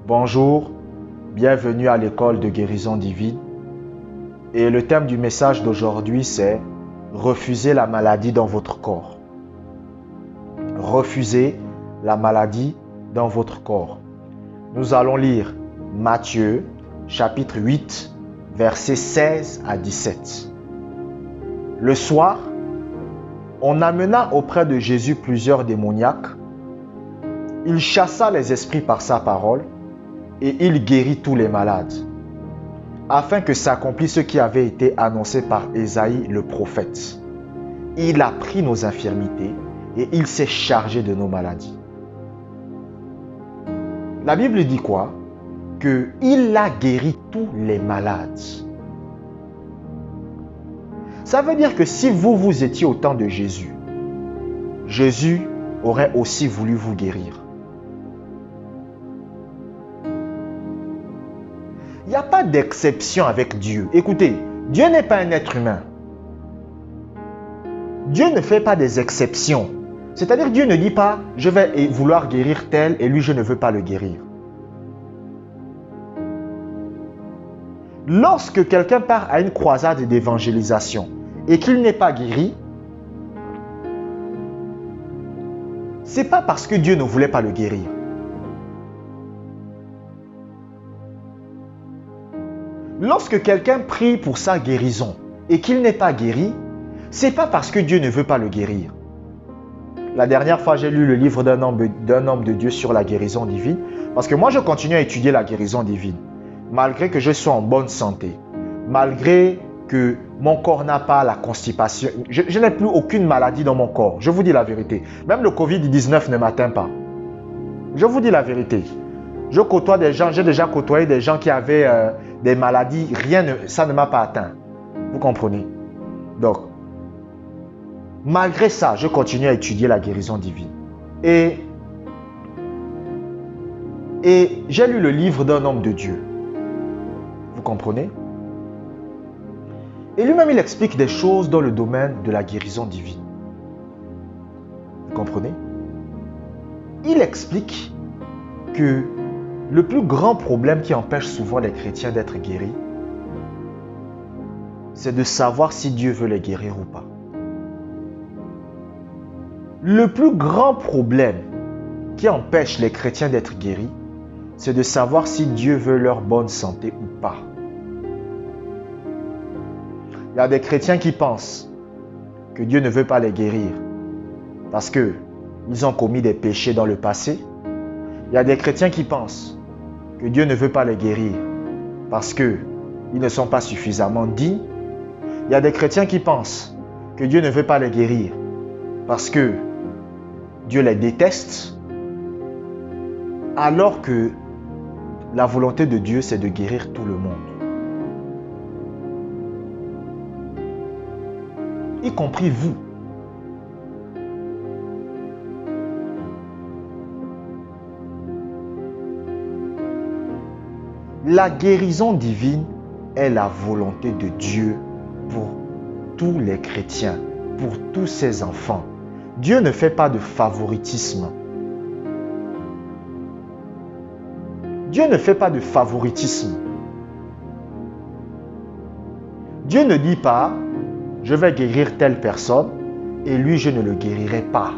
Bonjour, bienvenue à l'école de guérison divine. Et le thème du message d'aujourd'hui c'est « Refusez la maladie dans votre corps ». Refusez la maladie dans votre corps. Nous allons lire Matthieu, chapitre 8, versets 16 à 17. Le soir, on amena auprès de Jésus plusieurs démoniaques. Il chassa les esprits par sa parole et il guérit tous les malades, afin que s'accomplisse ce qui avait été annoncé par Ésaïe le prophète. Il a pris nos infirmités et il s'est chargé de nos maladies. La Bible dit quoi? qu'il a guéri tous les malades. Ça veut dire que si vous étiez au temps de Jésus, Jésus aurait aussi voulu vous guérir. Il n'y a pas d'exception avec Dieu. Écoutez, Dieu n'est pas un être humain. Dieu ne fait pas des exceptions. C'est-à-dire Dieu ne dit pas « je vais vouloir guérir tel et lui je ne veux pas le guérir ». Lorsque quelqu'un part à une croisade d'évangélisation et qu'il n'est pas guéri, ce n'est pas parce que Dieu ne voulait pas le guérir. Lorsque quelqu'un prie pour sa guérison et qu'il n'est pas guéri, ce n'est pas parce que Dieu ne veut pas le guérir. La dernière fois, j'ai lu le livre d'un homme de Dieu sur la guérison divine, parce que moi, je continue à étudier la guérison divine. Malgré que je sois en bonne santé, malgré que mon corps n'a pas la constipation, je n'ai plus aucune maladie dans mon corps. Je vous dis la vérité. Même le Covid-19 ne m'atteint pas. Je vous dis la vérité. Je côtoie des gens, j'ai déjà côtoyé des gens qui avaient des maladies, ça ne m'a pas atteint. Vous comprenez? Donc, malgré ça, je continue à étudier la guérison divine. Et j'ai lu le livre d'un homme de Dieu. Vous comprenez? Et lui-même, il explique des choses dans le domaine de la guérison divine. Vous comprenez? Il explique que le plus grand problème qui empêche souvent les chrétiens d'être guéris, c'est de savoir si Dieu veut les guérir ou pas. Le plus grand problème qui empêche les chrétiens d'être guéris, c'est de savoir si Dieu veut leur bonne santé ou pas. Il y a des chrétiens qui pensent que Dieu ne veut pas les guérir parce qu'ils ont commis des péchés dans le passé. Il y a des chrétiens qui pensent que Dieu ne veut pas les guérir parce qu'ils ne sont pas suffisamment dignes. Il y a des chrétiens qui pensent que Dieu ne veut pas les guérir parce que Dieu les déteste, alors que la volonté de Dieu, c'est de guérir tout le monde. Y compris vous. La guérison divine est la volonté de Dieu pour tous les chrétiens, pour tous ses enfants. Dieu ne fait pas de favoritisme. Dieu ne fait pas de favoritisme. Dieu ne dit pas « je vais guérir telle personne et lui je ne le guérirai pas.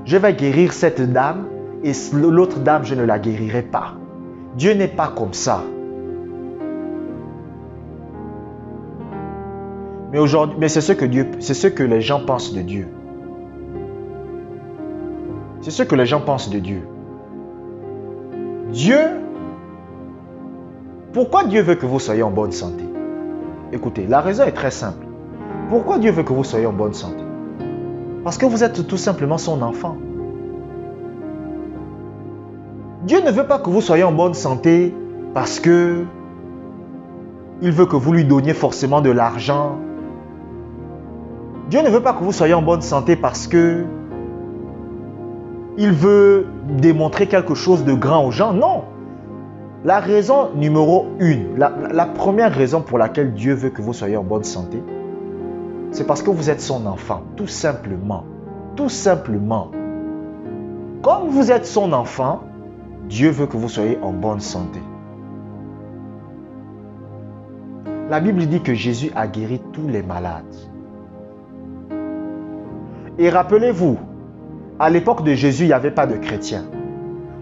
Je vais guérir cette dame et l'autre dame je ne la guérirai pas. » Dieu n'est pas comme ça. Mais aujourd'hui, c'est ce que les gens pensent de Dieu. C'est ce que les gens pensent de Dieu. Dieu, pourquoi Dieu veut que vous soyez en bonne santé? Écoutez, la raison est très simple. Pourquoi Dieu veut que vous soyez en bonne santé? Parce que vous êtes tout simplement son enfant. Dieu ne veut pas que vous soyez en bonne santé parce que il veut que vous lui donniez forcément de l'argent. Dieu ne veut pas que vous soyez en bonne santé parce que il veut démontrer quelque chose de grand aux gens. Non. La raison numéro 1, la première raison pour laquelle Dieu veut que vous soyez en bonne santé, c'est parce que vous êtes son enfant, tout simplement. Tout simplement. Comme vous êtes son enfant, Dieu veut que vous soyez en bonne santé. La Bible dit que Jésus a guéri tous les malades. Et rappelez-vous, à l'époque de Jésus, il n'y avait pas de chrétiens.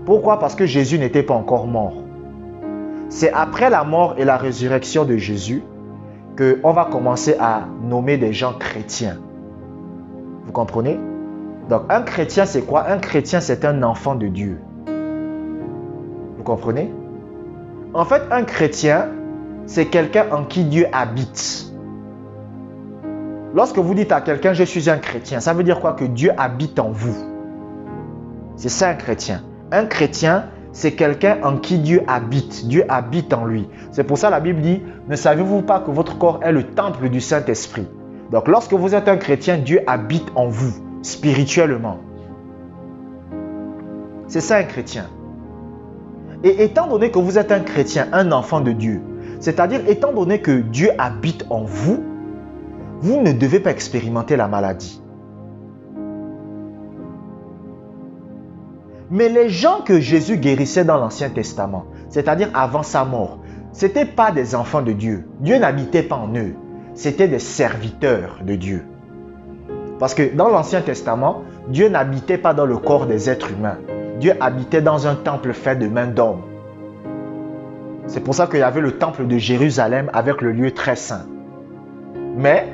Pourquoi? Parce que Jésus n'était pas encore mort. C'est après la mort et la résurrection de Jésus qu'on va commencer à nommer des gens chrétiens. Vous comprenez? Donc un chrétien, c'est quoi? Un chrétien, c'est un enfant de Dieu. Vous comprenez? En fait, un chrétien, c'est quelqu'un en qui Dieu habite. Lorsque vous dites à quelqu'un, je suis un chrétien, ça veut dire quoi? Que Dieu habite en vous. C'est ça un chrétien. Un chrétien, c'est quelqu'un en qui Dieu habite. Dieu habite en lui. C'est pour ça la Bible dit, ne savez-vous pas que votre corps est le temple du Saint-Esprit? Donc lorsque vous êtes un chrétien, Dieu habite en vous, spirituellement. C'est ça un chrétien. Et étant donné que vous êtes un chrétien, un enfant de Dieu, c'est-à-dire étant donné que Dieu habite en vous, vous ne devez pas expérimenter la maladie. Mais les gens que Jésus guérissait dans l'Ancien Testament, c'est-à-dire avant sa mort, ce n'étaient pas des enfants de Dieu. Dieu n'habitait pas en eux. C'étaient des serviteurs de Dieu. Parce que dans l'Ancien Testament, Dieu n'habitait pas dans le corps des êtres humains. Dieu habitait dans un temple fait de mains d'hommes. C'est pour ça qu'il y avait le temple de Jérusalem avec le lieu très saint. Mais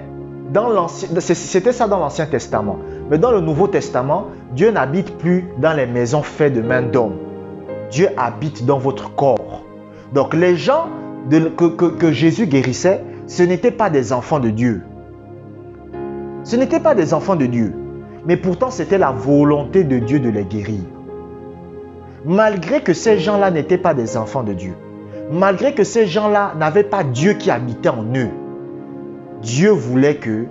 c'était ça dans l'Ancien Testament. Mais dans le Nouveau Testament, Dieu n'habite plus dans les maisons faites de mains d'hommes. Dieu habite dans votre corps. Donc les gens que Jésus guérissait, ce n'étaient pas des enfants de Dieu. Ce n'étaient pas des enfants de Dieu. Mais pourtant, c'était la volonté de Dieu de les guérir. Malgré que ces gens-là n'étaient pas des enfants de Dieu. Malgré que ces gens-là n'avaient pas Dieu qui habitait en eux. Dieu voulait que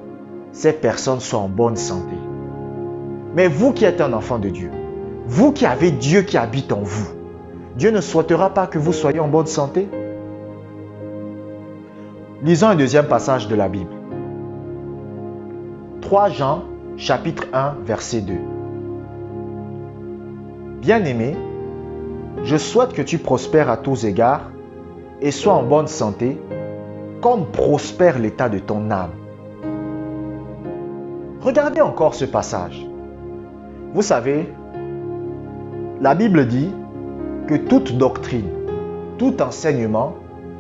ces personnes soient en bonne santé. Mais vous qui êtes un enfant de Dieu, vous qui avez Dieu qui habite en vous, Dieu ne souhaitera pas que vous soyez en bonne santé? Lisons un deuxième passage de la Bible. 3 Jean, chapitre 1, verset 2. Bien-aimé, je souhaite que tu prospères à tous égards et sois en bonne santé, comme prospère l'état de ton âme. Regardez encore ce passage. Vous savez, la Bible dit que toute doctrine, tout enseignement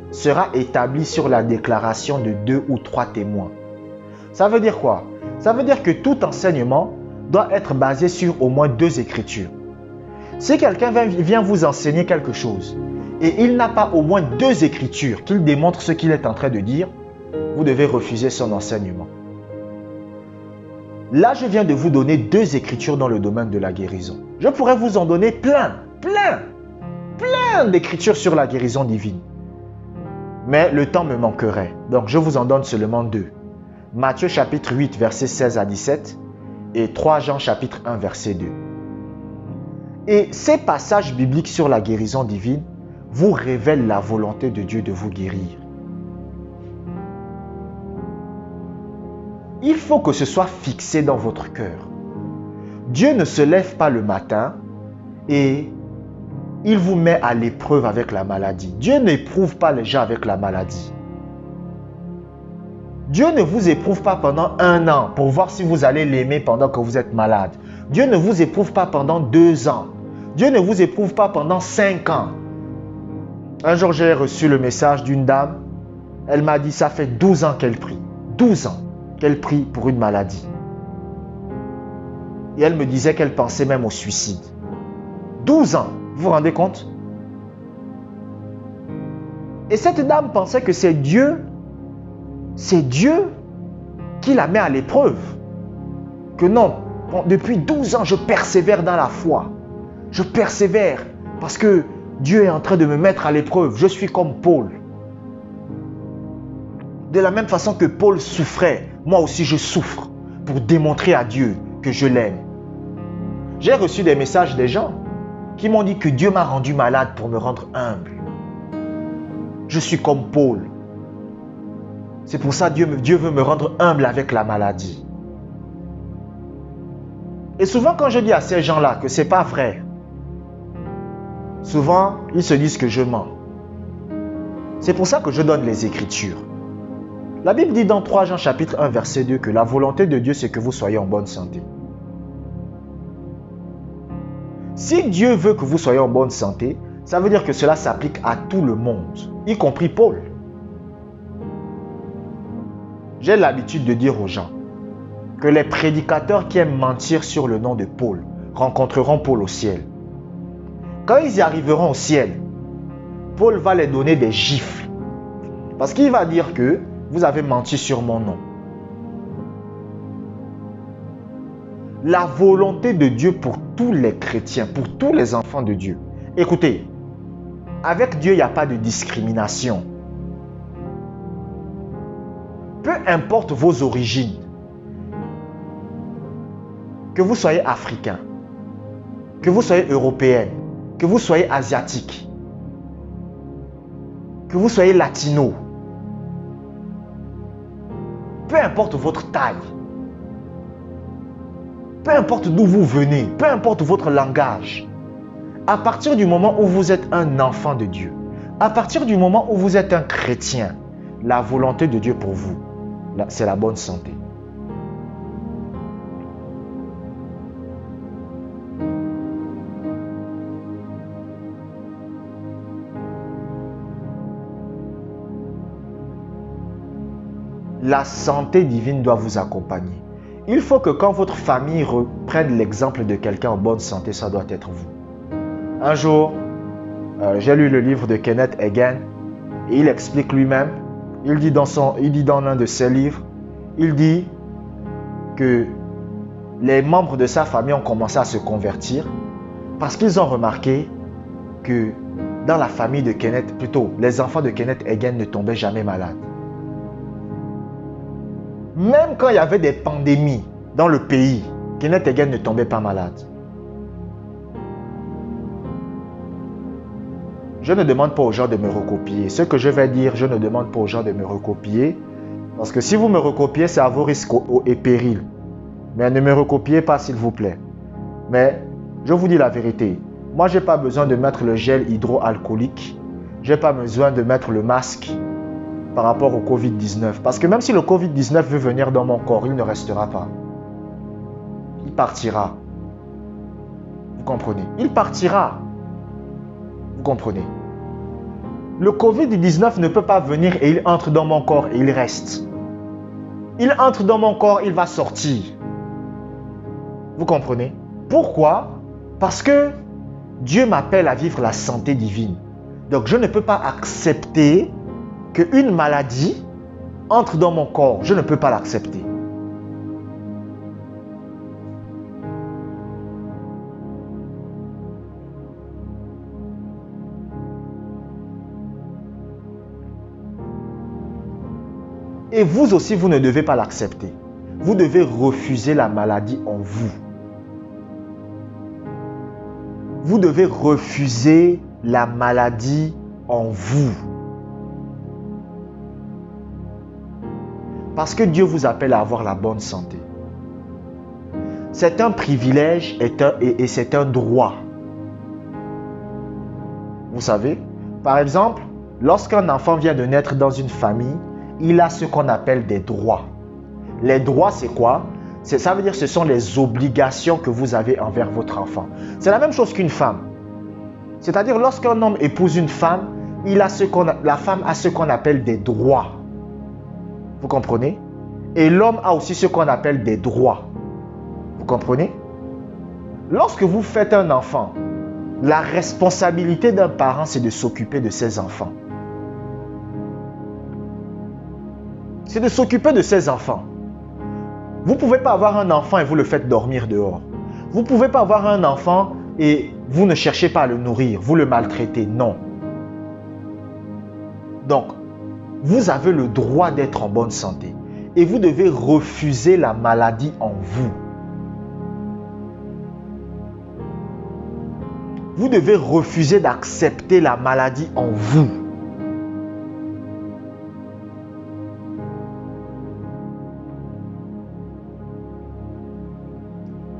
sera établi sur la déclaration de 2 ou 3 témoins. Ça veut dire quoi? Ça veut dire que tout enseignement doit être basé sur au moins 2 écritures. Si quelqu'un vient vous enseigner quelque chose et il n'a pas au moins 2 écritures qui démontrent ce qu'il est en train de dire, vous devez refuser son enseignement. Là, je viens de vous donner 2 écritures dans le domaine de la guérison. Je pourrais vous en donner plein d'écritures sur la guérison divine. Mais le temps me manquerait. Donc, je vous en donne seulement 2. Matthieu chapitre 8, versets 16 à 17 et 3 Jean chapitre 1, verset 2. Et ces passages bibliques sur la guérison divine vous révèlent la volonté de Dieu de vous guérir. Il faut que ce soit fixé dans votre cœur. Dieu ne se lève pas le matin et il vous met à l'épreuve avec la maladie. Dieu n'éprouve pas les gens avec la maladie. Dieu ne vous éprouve pas pendant 1 an pour voir si vous allez l'aimer pendant que vous êtes malade. Dieu ne vous éprouve pas pendant 2 ans. Dieu ne vous éprouve pas pendant 5 ans. Un jour, j'ai reçu le message d'une dame. Elle m'a dit, ça fait 12 ans qu'elle prie. 12 ans qu'elle prie pour une maladie. Et elle me disait qu'elle pensait même au suicide. 12 ans, vous vous rendez compte? Et cette dame pensait que c'est Dieu qui la met à l'épreuve. Que non, depuis 12 ans, je persévère dans la foi. Je persévère parce que Dieu est en train de me mettre à l'épreuve. Je suis comme Paul. De la même façon que Paul souffrait, moi aussi je souffre pour démontrer à Dieu que je l'aime. J'ai reçu des messages des gens qui m'ont dit que Dieu m'a rendu malade pour me rendre humble. Je suis comme Paul. C'est pour ça que Dieu veut me rendre humble avec la maladie. Et souvent quand je dis à ces gens-là que ce n'est pas vrai, Souvent, ils se disent que je mens. C'est pour ça que je donne les Écritures. La Bible dit dans 3 Jean chapitre 1 verset 2 que la volonté de Dieu c'est que vous soyez en bonne santé. Si Dieu veut que vous soyez en bonne santé, ça veut dire que cela s'applique à tout le monde, y compris Paul. J'ai l'habitude de dire aux gens que les prédicateurs qui aiment mentir sur le nom de Paul rencontreront Paul au ciel. Quand ils y arriveront au ciel, Paul va les donner des gifles. Parce qu'il va dire que vous avez menti sur mon nom. La volonté de Dieu pour tous les chrétiens, pour tous les enfants de Dieu. Écoutez, avec Dieu, il n'y a pas de discrimination. Peu importe vos origines, que vous soyez africain, que vous soyez européenne, que vous soyez asiatique, que vous soyez latino, peu importe votre taille, peu importe d'où vous venez, peu importe votre langage, à partir du moment où vous êtes un enfant de Dieu, à partir du moment où vous êtes un chrétien, la volonté de Dieu pour vous, c'est la bonne santé. La santé divine doit vous accompagner. Il faut que quand votre famille reprenne l'exemple de quelqu'un en bonne santé, ça doit être vous. Un jour, j'ai lu le livre de Kenneth Hagin et il explique lui-même, il dit dans l'un de ses livres, il dit que les membres de sa famille ont commencé à se convertir parce qu'ils ont remarqué que dans la famille de Kenneth, plutôt les enfants de Kenneth Hagin ne tombaient jamais malades. Même quand il y avait des pandémies dans le pays, Kenneth Hagin ne tombait pas malade. Je ne demande pas aux gens de me recopier. Ce que je vais dire, je ne demande pas aux gens de me recopier. Parce que si vous me recopiez, c'est à vos risques et périls. Mais ne me recopiez pas, s'il vous plaît. Mais je vous dis la vérité. Moi, je n'ai pas besoin de mettre le gel hydroalcoolique. Je n'ai pas besoin de mettre le masque par rapport au Covid-19. Parce que même si le Covid-19 veut venir dans mon corps, il ne restera pas. Il partira. Vous comprenez? Il partira. Vous comprenez? Le Covid-19 ne peut pas venir et il entre dans mon corps et il reste. Il entre dans mon corps, il va sortir. Vous comprenez? Pourquoi? Parce que Dieu m'appelle à vivre la santé divine. Donc je ne peux pas accepter qu'une maladie entre dans mon corps. Je ne peux pas l'accepter. Et vous aussi, vous ne devez pas l'accepter. Vous devez refuser la maladie en vous. Vous devez refuser la maladie en vous. Parce que Dieu vous appelle à avoir la bonne santé. C'est un privilège et c'est un droit. Vous savez, par exemple, lorsqu'un enfant vient de naître dans une famille, il a ce qu'on appelle des droits. Les droits, c'est quoi? Ça veut dire que ce sont les obligations que vous avez envers votre enfant. C'est la même chose qu'une femme. C'est-à-dire, lorsqu'un homme épouse une femme, la femme a ce qu'on appelle des droits. Vous comprenez? Et l'homme a aussi ce qu'on appelle des droits. Vous comprenez? Lorsque vous faites un enfant, la responsabilité d'un parent, c'est de s'occuper de ses enfants. C'est de s'occuper de ses enfants. Vous ne pouvez pas avoir un enfant et vous le faites dormir dehors. Vous ne pouvez pas avoir un enfant et vous ne cherchez pas à le nourrir, vous le maltraitez. Non. Donc, vous avez le droit d'être en bonne santé et vous devez refuser la maladie en vous. Vous devez refuser d'accepter la maladie en vous.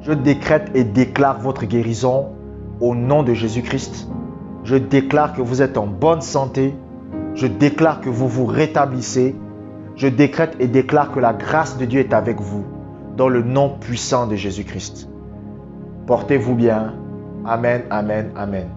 Je décrète et déclare votre guérison au nom de Jésus-Christ. Je déclare que vous êtes en bonne santé. Je déclare que vous vous rétablissez. Je décrète et déclare que la grâce de Dieu est avec vous, dans le nom puissant de Jésus-Christ. Portez-vous bien. Amen, amen, amen.